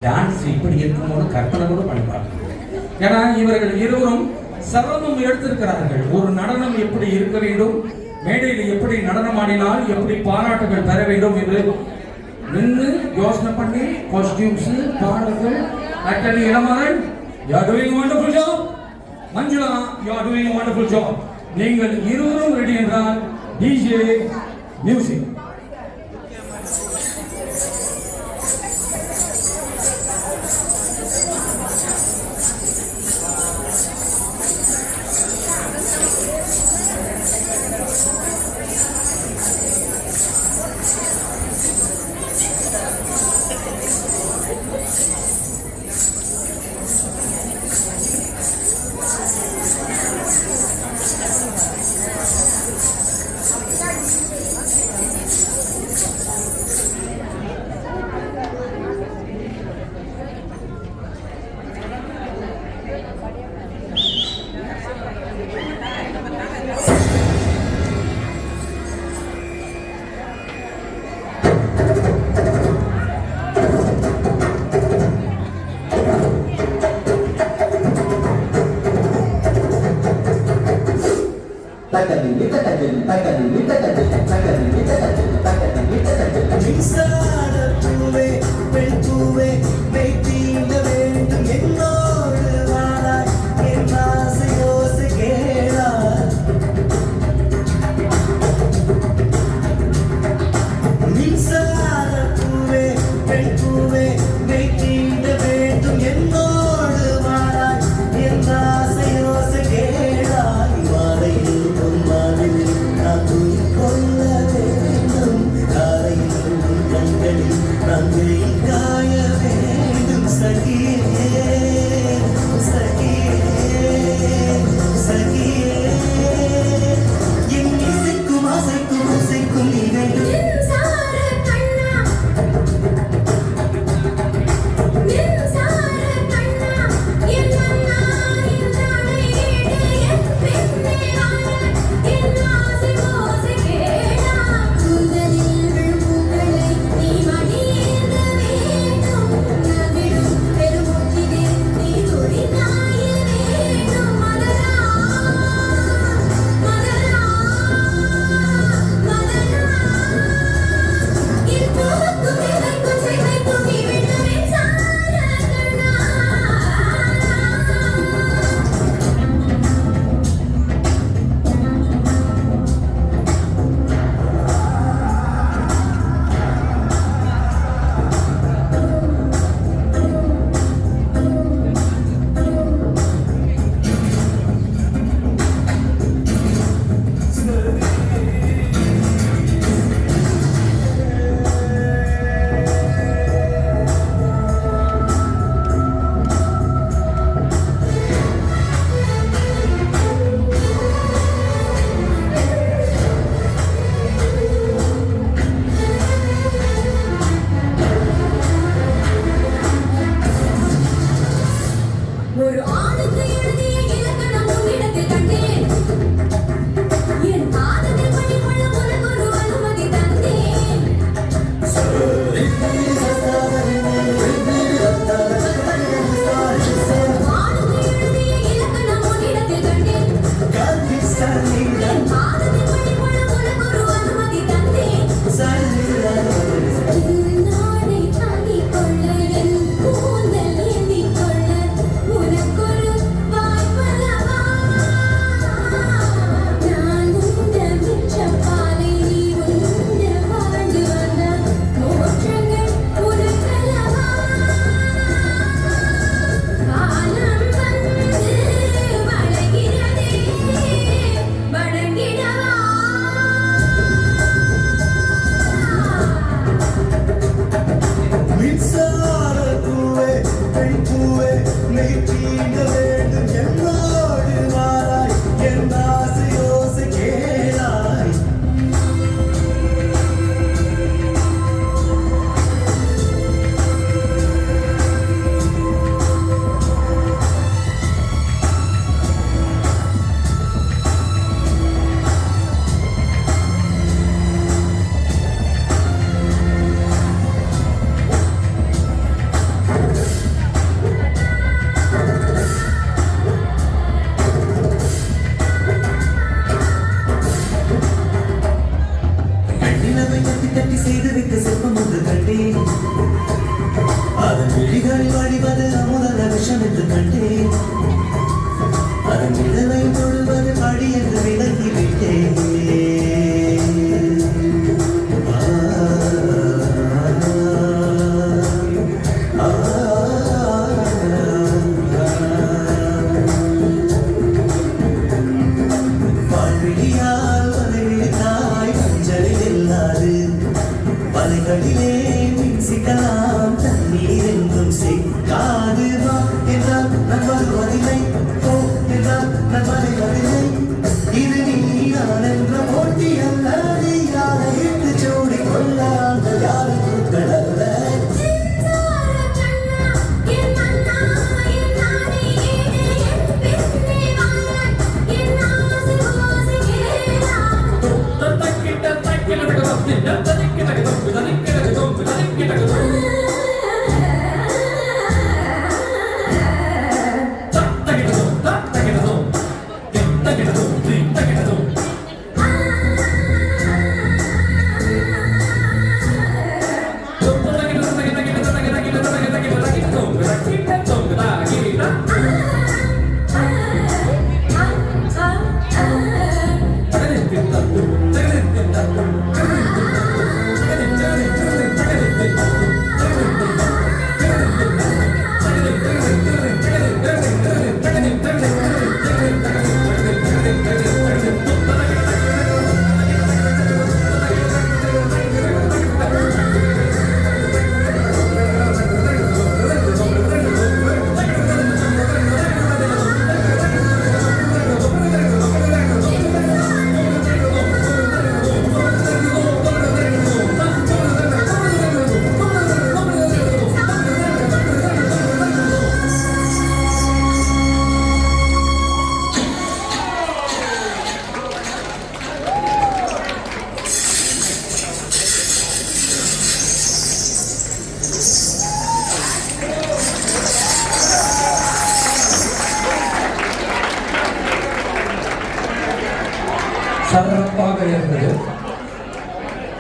Dance இப்படி இருக்கும்போது கற்பனை கூட பண்ணிப்பாங்க. ஏன்னா இவர்கள் இருவரும் சர்வமும் எடுத்திருக்கிறார்கள். ஒரு நடனம் எப்படி இருக்க வேண்டும், மேடையில் எப்படி நடனம் ஆடினால் எப்படி பாராட்டுகள் பெற வேண்டும் என்று நின்று யோசனை பண்ணி காஸ்டியூம்ஸ், பாடல்கள், ஆக்டரி Ilamaran, you are doing wonderful job. Manjula, you are doing wonderful job. நீங்கள் இருவரும் ரெடி என்றால் டிஜே மியூசிக். அதன் விழிகளில் வழிவது அமுதன விஷம் என்று கண்டேன். அதன் விடலை தொழுவது படி என்று விலகிவிட்டேன். வாழ்விழியால் வலைவிழித்தாய் மஞ்சளில் இல்லாது வலைகளிலே மின்சிக்கலாம் தண்ணீர் என்றும் சிக்காது. வா என்றால் நான் வருவதில்லை, போ என்றால் நான் வருவதில்லை. இது நீதான் என்ற போட்டி அல்லது யாரையிட்டு ஜோடி கொள்ளாத யாரும் கடல்ல. சிறப்பாக இருந்தது.